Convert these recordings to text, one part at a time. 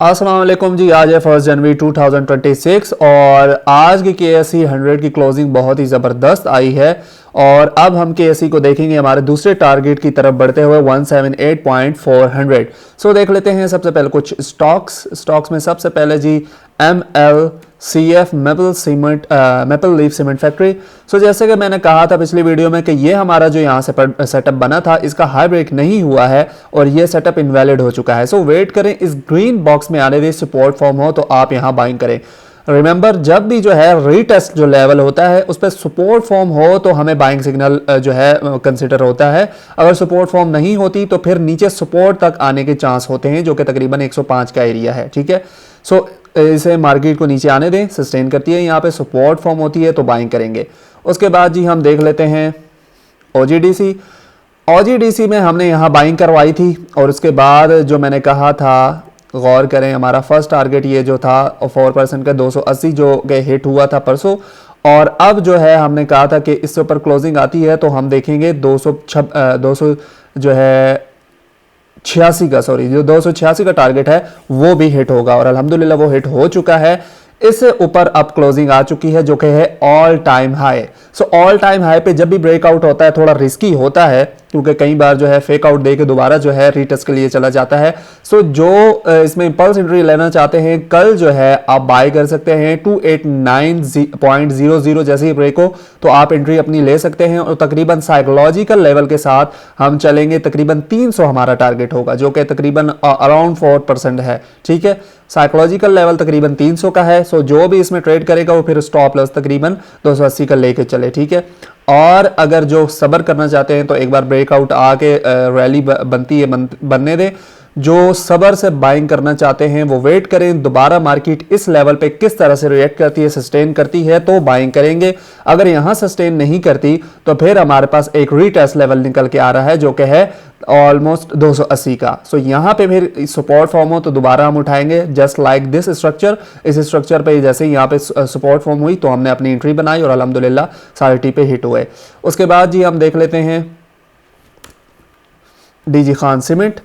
अस्सलाम वालेकुम जी। आज है 1 जनवरी 2026 और आज की KSE 100 की क्लोजिंग बहुत ही ज़बरदस्त आई है। और अब हम KSE को देखेंगे हमारे दूसरे टारगेट की तरफ बढ़ते हुए 178.400। सो देख लेते हैं सबसे पहले कुछ स्टॉक्स में सबसे पहले जी MLCF maple leaf cement factory. So जैसे कि मैंने कहा था पिछली वीडियो में कि ये हमारा जो यहाँ से सेटअप बना था इसका हाई ब्रेक नहीं हुआ है और ये सेटअप इनवैलिड हो चुका है। सो वेट करें, इस ग्रीन बॉक्स में आने दें, सपोर्ट फॉर्म हो तो आप यहाँ बाइंग करें। रिमेंबर, जब भी जो है रीटेस्ट जो लेवल होता है उस पर सपोर्ट फॉर्म हो तो हमें बाइंग सिग्नल जो है कंसिडर होता है। अगर सपोर्ट फॉर्म नहीं होती तो फिर नीचे सपोर्ट तक आने के चांस होते हैं जो कि तकरीबन 105 का एरिया है। ठीक है, सो इसे मार्केट को नीचे आने दें, सस्टेन करती है, यहाँ पे सपोर्ट फॉर्म होती है तो बाइंग करेंगे। उसके बाद जी हम देख लेते हैं OGDC में हमने यहाँ बाइंग करवाई थी और उसके बाद जो मैंने कहा था, गौर करें, हमारा फर्स्ट टारगेट ये जो था 4% का 280 जो के हिट हुआ था परसों। और अब जो है हमने कहा था कि इससे ऊपर क्लोजिंग आती है तो हम देखेंगे 200 जो है 86 का, सॉरी, जो 286 का टारगेट है वो भी हिट होगा और अल्हम्दुलिल्लाह वो हिट हो चुका है। इससे ऊपर अब क्लोजिंग आ चुकी है जो कि है all time high. So all time high पे जब भी ब्रेकआउट होता है थोड़ा रिस्की होता है क्योंकि कई बार जो है फेक आउट दे के दोबारा जो है रीटेस्ट के लिए चला जाता है। सो जो इसमें इंपल्स एंट्री लेना चाहते हैं कल जो है आप बाय कर सकते हैं 289.00 जैसे ही ब्रेक हो तो आप एंट्री अपनी ले सकते हैं और तकरीबन साइकोलॉजिकल लेवल के साथ हम चलेंगे। तकरीबन 300 हमारा टारगेट होगा जो कि तकरीबन अराउंड 4% है। ठीक है, साइकोलॉजिकल लेवल तकरीबन 300 का है। सो जो भी इसमें ट्रेड करेगा वो फिर स्टॉप लॉस तकरीबन 280 का लेके चले। ठीक है, और अगर जो सब्र करना चाहते हैं तो एक बार ब्रेकआउट आके रैली बनती है बनने दें। जो सब्र से बाइंग करना चाहते हैं वो वेट करें, दोबारा मार्केट इस लेवल पे किस तरह से रिएक्ट करती है, सस्टेन करती है तो बाइंग करेंगे। अगर यहां सस्टेन नहीं करती तो फिर हमारे पास एक रीटेस्ट लेवल निकल के आ रहा है जो कि है ऑलमोस्ट 280 का। सो यहां पे फिर सपोर्ट फॉर्म हो तो दोबारा हम उठाएंगे जस्ट लाइक दिस स्ट्रक्चर। इस स्ट्रक्चर पे जैसे ही यहाँ पे सपोर्ट फॉर्म हुई तो हमने अपनी एंट्री बनाई और अल्हम्दुलिल्लाह सारे टी पे हिट हुए। उसके बाद जी हम देख लेते हैं DG खान सीमेंट।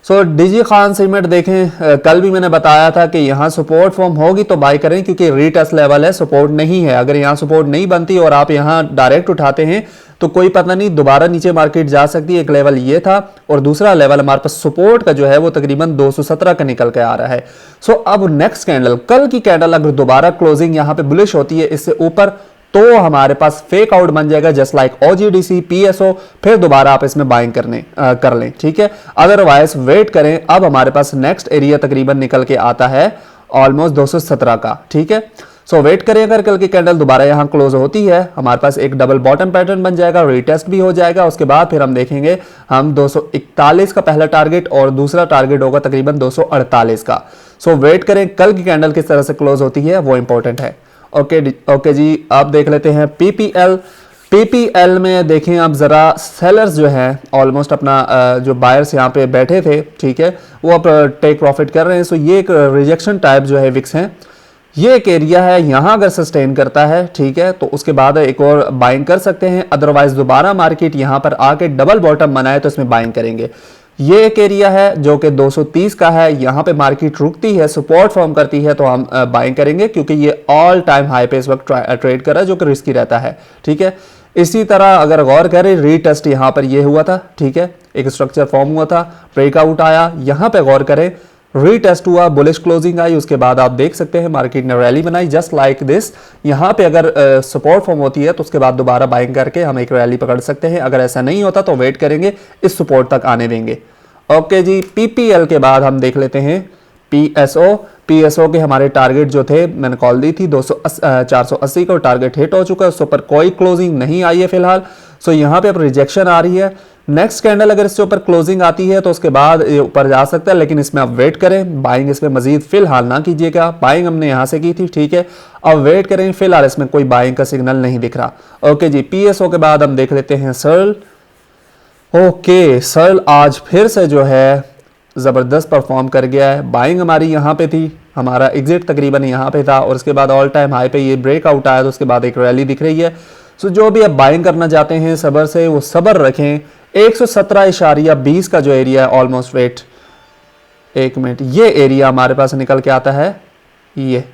सो DG खान सीमेंट देखें, कल भी मैंने बताया था कि यहाँ सपोर्ट फॉर्म होगी तो बाय करें क्योंकि रीटेस्ट लेवल है, सपोर्ट नहीं है। अगर यहाँ सपोर्ट नहीं बनती और आप यहाँ डायरेक्ट उठाते हैं तो कोई पता नहीं, दोबारा नीचे मार्केट जा सकती है। एक लेवल ये था और दूसरा लेवल हमारे पास सपोर्ट का जो है वो तकरीबन 217 का निकल के आ रहा है। सो अब नेक्स्ट कैंडल, कल की कैंडल अगर दोबारा क्लोजिंग यहाँ पे बुलिश होती है इससे ऊपर तो हमारे पास फेक आउट बन जाएगा जस्ट लाइक OGDC PSO, फिर दोबारा आप इसमें बाइंग कर लें। ठीक है, अदरवाइज वेट करें। अब हमारे पास नेक्स्ट एरिया तकरीबन निकल के आता है ऑलमोस्ट 217 का। ठीक है, सो वेट करें, अगर कल की कैंडल दोबारा यहां क्लोज होती है हमारे पास एक डबल बॉटम पैटर्न बन जाएगा, रीटेस्ट भी हो जाएगा। उसके बाद फिर हम देखेंगे हम 241 का पहला टारगेट और दूसरा टारगेट होगा तकरीबन 248 का। सो वेट करें, कल की कैंडल किस तरह से क्लोज होती है वो इंपॉर्टेंट है। ओके जी, आप देख लेते हैं PPL में देखें आप जरा, सेलर्स जो हैं ऑलमोस्ट अपना जो बायर्स यहाँ पे बैठे थे, ठीक है, वो अब टेक प्रॉफिट कर रहे हैं। सो ये एक रिजेक्शन टाइप जो है विक्स है, ये एक एरिया है, यहाँ अगर सस्टेन करता है ठीक है तो उसके बाद एक और बाइंग कर सकते हैं। अदरवाइज दोबारा मार्केट यहाँ पर आके डबल बॉटम बनाए तो इसमें बाइंग करेंगे। ये एक एरिया है जो कि 230 का है, यहाँ पे मार्केट रुकती है, सपोर्ट फॉर्म करती है तो हम बाइंग करेंगे क्योंकि ये ऑल टाइम हाई पे इस वक्त ट्रेड कर रहा है जो कि रिस्की रहता है। ठीक है, इसी तरह अगर गौर करें रीटेस्ट यहाँ पर ये हुआ था, ठीक है, एक स्ट्रक्चर फॉर्म हुआ था, ब्रेकआउट आया, यहाँ पे गौर करें, रीटेस्ट हुआ, बुलिश क्लोजिंग आई, उसके बाद आप देख सकते हैं मार्केट ने रैली बनाई जस्ट लाइक दिस। यहाँ पे अगर सपोर्ट फॉर्म होती है तो उसके बाद दोबारा बाइंग करके हम एक रैली पकड़ सकते हैं। अगर ऐसा नहीं होता तो वेट करेंगे, इस सपोर्ट तक आने देंगे। ओके जी, PPL के बाद हम देख लेते हैं PSO के हमारे टारगेट जो थे मैंने कॉल दी थी 480 का टारगेट हिट हो चुका है, उसके ऊपर कोई क्लोजिंग नहीं आई है फिलहाल। सो यहाँ पे अब रिजेक्शन आ रही है। नेक्स्ट कैंडल अगर इससे ऊपर क्लोजिंग आती है तो उसके बाद ऊपर जा सकता है, लेकिन इसमें आप वेट करें, बाइंग इसमें मजीद फिलहाल ना कीजिएगा। बाइंग हमने यहाँ से की थी, ठीक है, अब वेट करें, फिलहाल इसमें कोई बाइंग का सिग्नल नहीं दिख रहा। ओके जी, PSO के बाद हम देख लेते हैं सर्ल। ओके, सर्ल आज फिर से जो है ज़बरदस्त परफॉर्म कर गया है। बाइंग हमारी यहाँ पे थी, हमारा एग्जिट तकरीबन यहाँ पे था और उसके बाद ऑल टाइम हाई पे ये ब्रेकआउट आया तो उसके बाद एक रैली दिख रही है। सो जो भी आप बाइंग करना चाहते हैं सब्र से वो सब्र रखें। 117.20 का जो एरिया है ऑलमोस्ट वेट एक मिनट, ये एरिया हमारे पास निकल के आता है, ये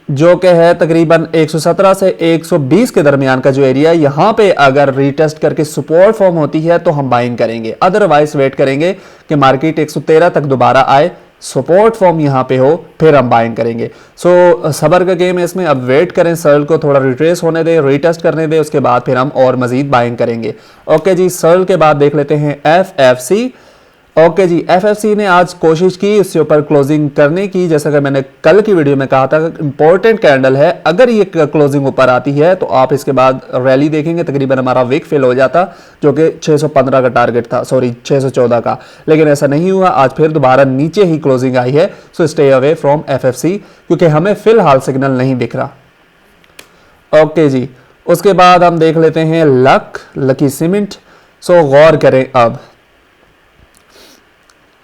जो कि है तकरीबन 117 से 120 के दरमियान का जो एरिया है, यहां पे अगर रीटेस्ट करके सपोर्ट फॉर्म होती है तो हम बाइंग करेंगे, अदरवाइज वेट करेंगे कि मार्केट 113 तक दोबारा आए, सपोर्ट फॉर्म यहां पे हो, फिर हम बाइंग करेंगे। सो सबर का गेम है इसमें, अब वेट करें, सर्ल को थोड़ा रिट्रेस होने दे, रीटेस्ट करने दे, उसके बाद फिर हम और मजीद बाइंग करेंगे। ओके जी, सर्ल के बाद देख लेते हैं FFC। ओके जी, FFC ने आज कोशिश की उसके ऊपर क्लोजिंग करने की, जैसा कि मैंने कल की वीडियो में कहा था, इंपॉर्टेंट कैंडल है, अगर ये क्लोजिंग ऊपर आती है तो आप इसके बाद रैली देखेंगे, तकरीबन हमारा विक फिल हो जाता, जो कि 615 का टारगेट था, सॉरी 614 का, लेकिन ऐसा नहीं हुआ, आज फिर दोबारा नीचे ही क्लोजिंग आई है। So stay away from FFC, क्योंकि हमें फिलहाल सिग्नल नहीं दिख रहा। ओके जी, उसके बाद हम देख लेते हैं लकी सीमेंट। सो गौर करें, अब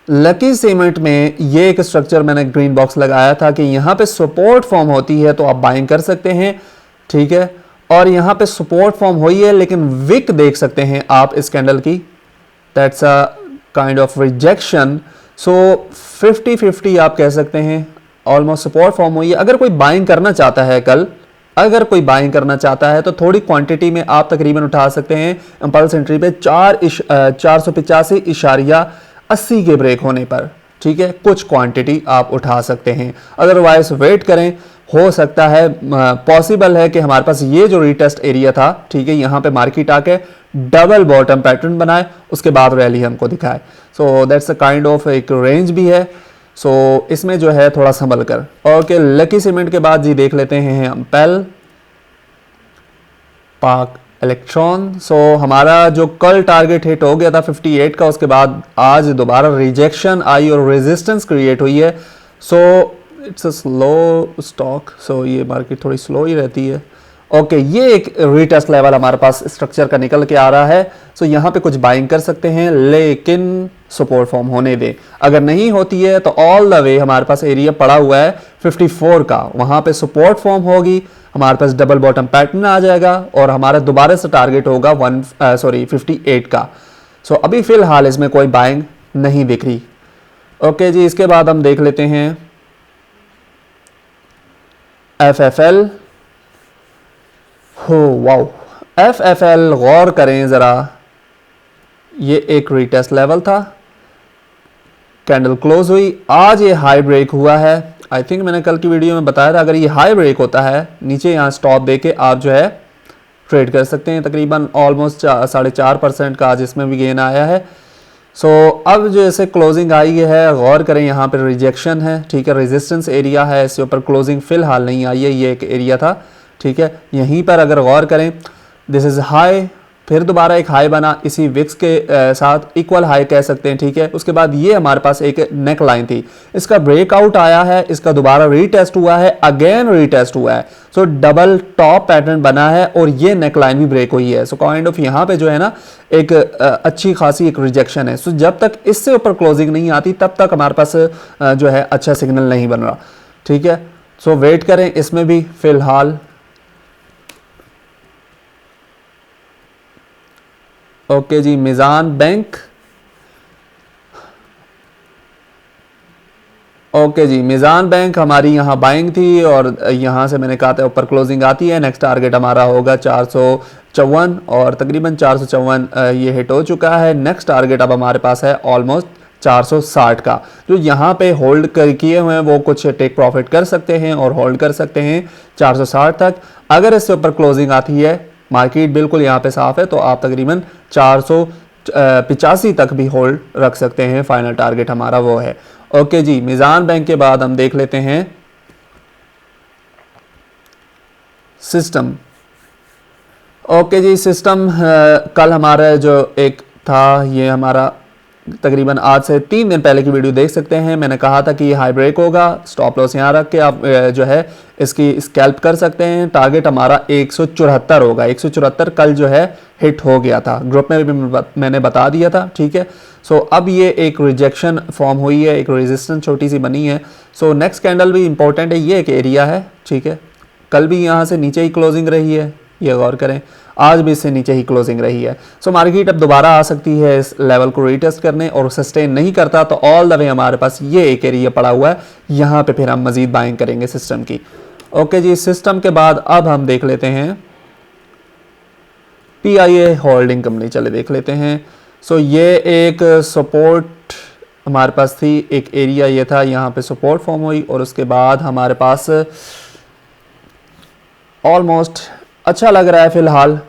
लकी सीमेंट में ये एक स्ट्रक्चर मैंने ग्रीन बॉक्स लगाया था कि यहां पे सपोर्ट फॉर्म होती है तो आप बाइंग कर सकते हैं, ठीक है, और यहां पे सपोर्ट फॉर्म हुई है, लेकिन विक देख सकते हैं आप इस कैंडल की, that's a kind of rejection. So 50-50 आप कह सकते हैं, ऑलमोस्ट सपोर्ट फॉर्म हुई है। अगर कोई बाइंग करना चाहता है कल, अगर कोई बाइंग करना चाहता है तो थोड़ी क्वांटिटी में आप तकरीबन उठा सकते हैं इंपल्स एंट्री पे 485.80 के ब्रेक होने पर, ठीक है, कुछ क्वांटिटी आप उठा सकते हैं, अदरवाइज वेट करें। हो सकता है, पॉसिबल है कि हमारे पास ये जो रीटेस्ट एरिया था, ठीक है, यहाँ पे मार्केट आके डबल बॉटम पैटर्न बनाए, उसके बाद रैली हमको दिखाए। So that's a kind of एक रेंज भी है, सो इसमें जो है थोड़ा संभल कर। ओके, लकी सीमेंट के बाद जी देख लेते हैं हम पाक इलेक्ट्रॉन। सो हमारा जो कल टारगेट हिट हो गया था 58 का, उसके बाद आज दोबारा रिजेक्शन आई और रेजिस्टेंस क्रिएट हुई है। So it's a slow stock, so ये मार्केट थोड़ी स्लो ही रहती है। ओके, ये एक रीटेस्ट लेवल हमारे पास स्ट्रक्चर का निकल के आ रहा है। सो यहाँ पे कुछ बाइंग कर सकते हैं, लेकिन सपोर्ट फॉर्म होने दें। अगर नहीं होती है तो ऑल द वे हमारे पास एरिया पड़ा हुआ है 54 का, वहाँ पे सपोर्ट फॉर्म होगी, हमारे पास डबल बॉटम पैटर्न आ जाएगा और हमारा दोबारा से टारगेट होगा 58 का। सो अभी फिलहाल इसमें कोई बाइंग नहीं दिख रही। ओके जी, इसके बाद हम देख लेते हैं FFL। हो वाओ, FFL गौर करें ज़रा, ये एक रीटेस्ट लेवल था, कैंडल क्लोज हुई, आज ये हाई ब्रेक हुआ है। आई थिंक मैंने कल की वीडियो में बताया था, अगर ये हाई ब्रेक होता है नीचे यहाँ स्टॉप देके आप जो है ट्रेड कर सकते हैं, तकरीबन ऑलमोस्ट 4.5% का आज इसमें भी गेन आया है। सो अब जो ऐसे क्लोजिंग आई है, गौर करें यहाँ पर रिजेक्शन है, ठीक है, रेजिस्टेंस एरिया है, इसके ऊपर क्लोजिंग फिलहाल नहीं आई है, ये एक एरिया था, ठीक है, यहीं पर अगर गौर करें दिस इज़ हाई, फिर दोबारा एक हाई बना इसी विक्स के साथ, इक्वल हाई कह सकते हैं, ठीक है। उसके बाद ये हमारे पास एक नेक लाइन थी, इसका ब्रेकआउट आया है, इसका दोबारा रीटेस्ट हुआ है, अगेन रीटेस्ट हुआ है, सो डबल टॉप पैटर्न बना है और ये नेक लाइन भी ब्रेक हुई है। सो काइंड ऑफ यहाँ पे जो है ना एक अच्छी खासी एक रिजेक्शन है। सो जब तक इससे ऊपर क्लोजिंग नहीं आती तब तक हमारे पास जो है अच्छा सिग्नल नहीं बन रहा, ठीक है। सो वेट करें इसमें भी फिलहाल। ओके जी, मिजान बैंक। ओके जी, मिजान बैंक हमारी यहाँ बाइंग थी और यहाँ से मैंने कहा था ऊपर क्लोजिंग आती है, नेक्स्ट टारगेट हमारा होगा 454 और तकरीबन 454 ये हिट हो चुका है। नेक्स्ट टारगेट अब हमारे पास है ऑलमोस्ट 460 का, जो यहाँ पे होल्ड किए हुए हैं वो कुछ टेक प्रॉफिट कर सकते हैं और होल्ड कर सकते हैं 460 तक। अगर इससे ऊपर क्लोजिंग आती है, मार्केट बिल्कुल यहाँ पे साफ है, तो आप तकरीबन 485 तक भी होल्ड रख सकते हैं, फाइनल टारगेट हमारा वो है। ओके जी, मिजान बैंक के बाद हम देख लेते हैं सिस्टम। ओके जी, सिस्टम कल हमारा जो एक था, ये हमारा तकरीबन आज से 3 दिन पहले की वीडियो देख सकते हैं, मैंने कहा था कि ये हाई ब्रेक होगा, स्टॉप लॉस यहाँ रख के आप जो है इसकी स्कैल्प कर सकते हैं। टारगेट हमारा 174 होगा, 174 कल जो है हिट हो गया था, ग्रुप में भी मैंने बता दिया था, ठीक है। सो अब ये एक रिजेक्शन फॉर्म हुई है, एक रेजिस्टेंस छोटी सी बनी है। सो नेक्स्ट कैंडल भी इंपॉर्टेंट है, ये एक एरिया है, ठीक है, कल भी यहाँ से नीचे ही क्लोजिंग रही है, ये गौर करें। आज भी इससे नीचे ही क्लोजिंग रही है। सो मार्केट अब दोबारा आ सकती है इस लेवल को रीटेस्ट करने, और सस्टेन नहीं करता तो ऑल द वे हमारे पास ये एक एरिया पड़ा हुआ है, यहाँ पे फिर हम मजीद बाइंग करेंगे सिस्टम की। ओके जी, सिस्टम के बाद अब हम देख लेते हैं PIA होल्डिंग कंपनी, चले देख लेते हैं। सो ये एक सपोर्ट हमारे पास थी, एक एरिया ये था, यहाँ पे सपोर्ट फॉर्म हुई और उसके बाद हमारे पास ऑलमोस्ट अच्छा लग रहा है फिलहाल,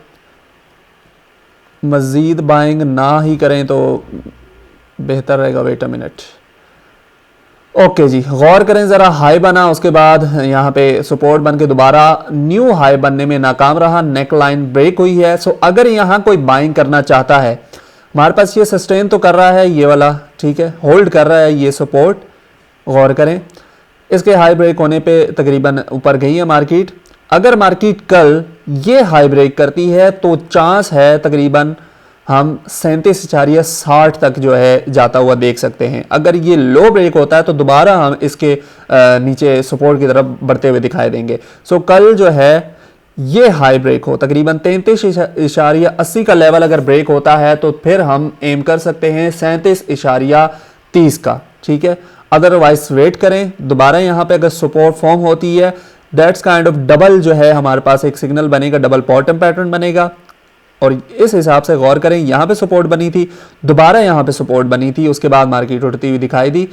मज़ीद बाइंग ना ही करें तो बेहतर रहेगा। वेट अ मिनट, ओके जी, गौर करें ज़रा, हाई बना, उसके बाद यहाँ पे सपोर्ट बन के दोबारा न्यू हाई बनने में नाकाम रहा, नेक लाइन ब्रेक हुई है। सो अगर यहाँ कोई बाइंग करना चाहता है, हमारे पास ये सस्टेन तो कर रहा है ये वाला, ठीक है, होल्ड कर रहा है ये सपोर्ट, गौर करें इसके हाई ब्रेक होने पे तकरीबन ऊपर गई है मार्केट। अगर मार्केट कल ये हाई ब्रेक करती है तो चांस है तकरीबन हम 37.60 तक जो है जाता हुआ देख सकते हैं। अगर ये लो ब्रेक होता है तो दोबारा हम इसके नीचे सपोर्ट की तरफ बढ़ते हुए दिखाई देंगे। सो कल जो है ये हाई ब्रेक हो, तकरीबन 33.80 का लेवल अगर ब्रेक होता है तो फिर हम एम कर सकते हैं 37.30 का, ठीक है। अदरवाइज वेट करें, दोबारा यहाँ पे अगर सपोर्ट फॉर्म होती है, दैट्स काइंड ऑफ डबल जो है हमारे पास एक सिग्नल बनेगा, डबल बॉटम पैटर्न बनेगा। और इस हिसाब से गौर करें, यहाँ पे सपोर्ट बनी थी, दोबारा यहाँ पे सपोर्ट बनी थी, उसके बाद मार्केट उठती हुई दिखाई दी।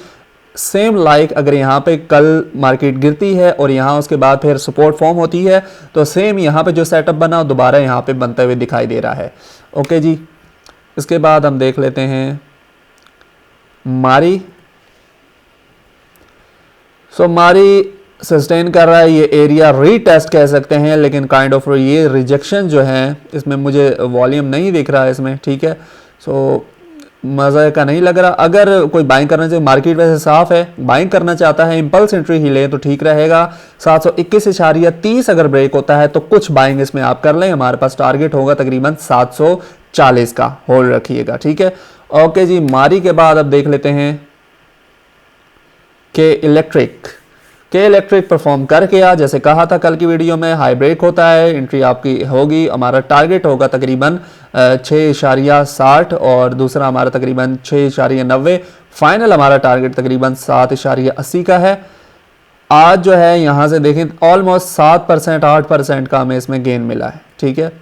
सेम लाइक अगर यहाँ पे कल मार्केट गिरती है और यहाँ उसके बाद फिर सपोर्ट फॉर्म होती है तो सेम यहाँ पे जो सेटअप बना दोबारा यहाँ पे बनते हुए दिखाई दे रहा है। ओके जी, इसके बाद हम देख लेते हैं मारी। सो मारी सस्टेन कर रहा है ये एरिया, रीटेस्ट कह सकते हैं, लेकिन काइंड ऑफ ये रिजेक्शन जो है इसमें मुझे वॉल्यूम नहीं दिख रहा है इसमें, ठीक है। सो मज़े का नहीं लग रहा। अगर कोई बाइंग करना चाहिए, मार्केट वैसे साफ है, बाइंग करना चाहता है इंपल्स एंट्री ही ले तो ठीक रहेगा। 721.30 अगर ब्रेक होता है तो कुछ बाइंग इसमें आप कर लें, हमारे पास टारगेट होगा तकरीबन 740 का, होल्ड रखिएगा, ठीक है। ओके जी, मारी के बाद अब देख लेते हैं के इलेक्ट्रिक परफॉर्म करके आ, जैसे कहा था कल की वीडियो में, हाई ब्रेक होता है, एंट्री आपकी होगी, हमारा टारगेट होगा तकरीबन 6.60 और दूसरा हमारा तकरीबन 6.90, फाइनल हमारा टारगेट तकरीबन 7.80 का है। आज जो है यहाँ से देखें ऑलमोस्ट 7% 8% का हमें इसमें गेन मिला है, ठीक है।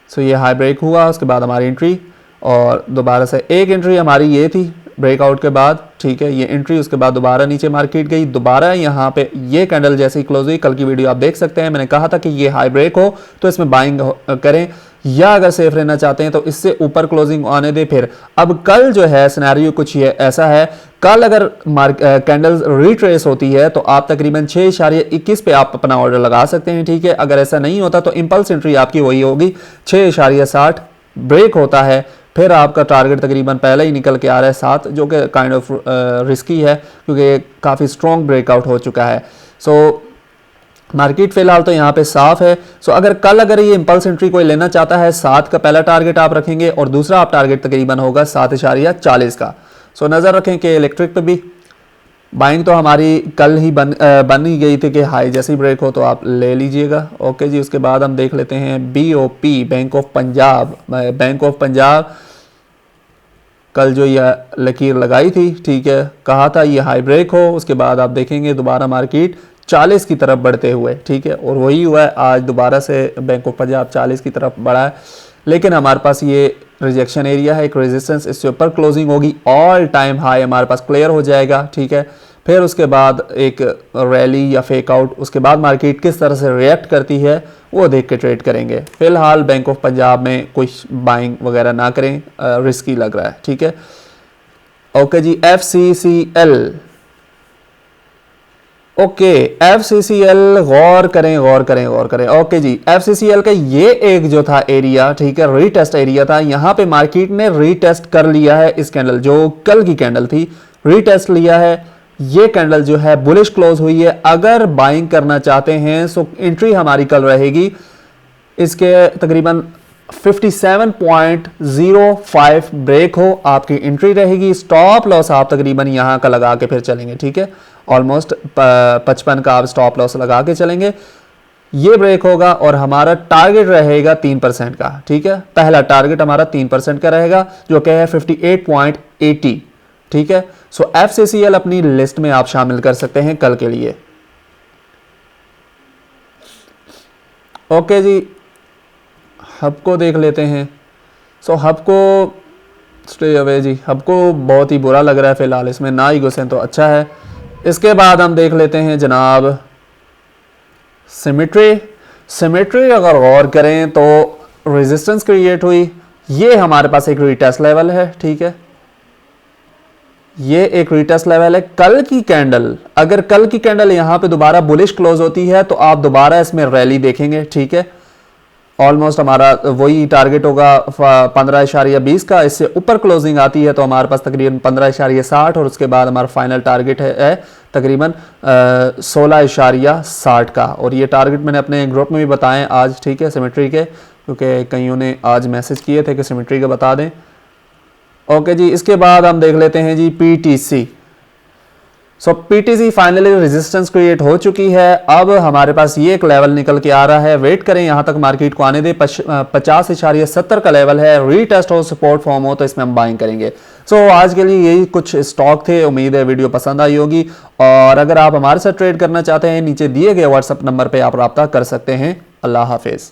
सो ये हाई ब्रेक हुआ, उसके बाद हमारी एंट्री, और दोबारा से एक एंट्री हमारी ये थी ब्रेकआउट के बाद, ठीक है, ये एंट्री, उसके बाद दोबारा नीचे मार्केट गई, दोबारा यहाँ पे ये कैंडल जैसे ही क्लोज हुई, कल की वीडियो आप देख सकते हैं, मैंने कहा था कि ये हाई ब्रेक हो तो इसमें बाइंग करें, या अगर सेफ रहना चाहते हैं तो इससे ऊपर क्लोजिंग आने दे। फिर अब कल जो है सिनेरियो कुछ ये ऐसा है, कल अगर कैंडल्स रिट्रेस होती है तो आप तकरीबन 6.21 पे आप अपना ऑर्डर लगा सकते हैं, ठीक है। अगर ऐसा नहीं होता तो इंपल्स एंट्री आपकी वही होगी, 6.60 ब्रेक होता है, फिर आपका टारगेट तकरीबन पहले ही निकल के आ रहा है 7, जो कि काइंड ऑफ रिस्की है क्योंकि काफ़ी स्ट्रॉन्ग ब्रेकआउट हो चुका है। सो मार्केट फिलहाल तो यहाँ पे साफ है। सो अगर ये इंपल्स एंट्री कोई लेना चाहता है, 7 का पहला टारगेट आप रखेंगे और दूसरा आप टारगेट तकरीबन होगा 7.40 का। सो नज़र रखें कि इलेक्ट्रिक पे भी बाइंग तो हमारी कल ही बन ही गई थी कि हाई जैसे ही ब्रेक हो तो आप ले लीजिएगा। ओके जी, उसके बाद हम देख लेते हैं BOP, बैंक ऑफ पंजाब। कल जो ये लकीर लगाई थी, ठीक है, कहा था ये हाई ब्रेक हो, उसके बाद आप देखेंगे दोबारा मार्केट 40 की तरफ बढ़ते हुए, ठीक है, और वही हुआ है, आज दोबारा से बैंक ऑफ पंजाब 40 की तरफ बढ़ा है, लेकिन हमारे पास ये रिजेक्शन एरिया है, एक रेजिस्टेंस, इससे ऊपर क्लोजिंग होगी, ऑल टाइम हाई हमारे पास क्लियर हो जाएगा, ठीक है। फिर उसके बाद एक रैली या फेक आउट, उसके बाद मार्केट किस तरह से रिएक्ट करती है वो देख के ट्रेड करेंगे। फिलहाल बैंक ऑफ पंजाब में कुछ बाइंग वगैरह ना करें, रिस्की लग रहा है, ठीक है। ओके जी, FCCL, ओके, FCCL गौर करें। ओके जी, FCCL का ये एक जो था एरिया, ठीक है, रीटेस्ट एरिया था, यहाँ पे मार्केट ने रीटेस्ट कर लिया है, इस कैंडल जो कल की कैंडल थी रीटेस्ट लिया है, ये कैंडल जो है बुलिश क्लोज हुई है। अगर बाइंग करना चाहते हैं सो एंट्री हमारी कल रहेगी इसके तकरीबन 57.05 ब्रेक हो, आपकी एंट्री रहेगी। स्टॉप लॉस आप तकरीबन यहाँ का लगा के फिर चलेंगे, ठीक है, ऑलमोस्ट 55 का आप स्टॉप लॉस लगा के चलेंगे। ये ब्रेक होगा और हमारा टारगेट रहेगा 3% का। ठीक है, पहला टारगेट हमारा 3% का रहेगा जो कि है 58.80। ठीक है, सो FCCL अपनी लिस्ट में आप शामिल कर सकते हैं कल के लिए। ओके जी, हब को देख लेते हैं। सो हब को स्टे अवे जी, हब को बहुत ही बुरा लग रहा है फिलहाल, इसमें ना ही घुसें तो अच्छा है। इसके बाद हम देख लेते हैं जनाब सिमेट्री अगर गौर करें तो रेजिस्टेंस क्रिएट हुई, ये हमारे पास एक रीटेस्ट लेवल है। ठीक है, ये एक रीटेस्ट लेवल है। कल की कैंडल, अगर कल की कैंडल यहां पे दोबारा बुलिश क्लोज होती है तो आप दोबारा इसमें रैली देखेंगे। ठीक है, ऑलमोस्ट हमारा वही टारगेट होगा 15.20 का। इससे ऊपर क्लोजिंग आती है तो हमारे पास तकरीबन 15.60 और उसके बाद हमारा फाइनल टारगेट है तकरीबन 16.60 का। और ये टारगेट मैंने अपने ग्रुप में भी बताएं आज। ठीक है, सिमेट्री के, क्योंकि कईयों ने आज मैसेज किए थे कि सिमेट्री के बता दें। ओके जी, इसके बाद हम देख लेते हैं जी PTC। सो PTC फाइनली रेजिस्टेंस क्रिएट हो चुकी है। अब हमारे पास ये एक लेवल निकल के आ रहा है, वेट करें यहां तक मार्केट को आने दे। 50.70 का लेवल है, रीटेस्ट हो, सपोर्ट फॉर्म हो तो इसमें हम बाइंग करेंगे। सो आज के लिए यही कुछ स्टॉक थे। उम्मीद है वीडियो पसंद आई होगी, और अगर आप हमारे साथ ट्रेड करना चाहते हैं नीचे दिए गए व्हाट्सएप नंबर पर आप रब्ता कर सकते हैं। अल्लाह हाफिज़।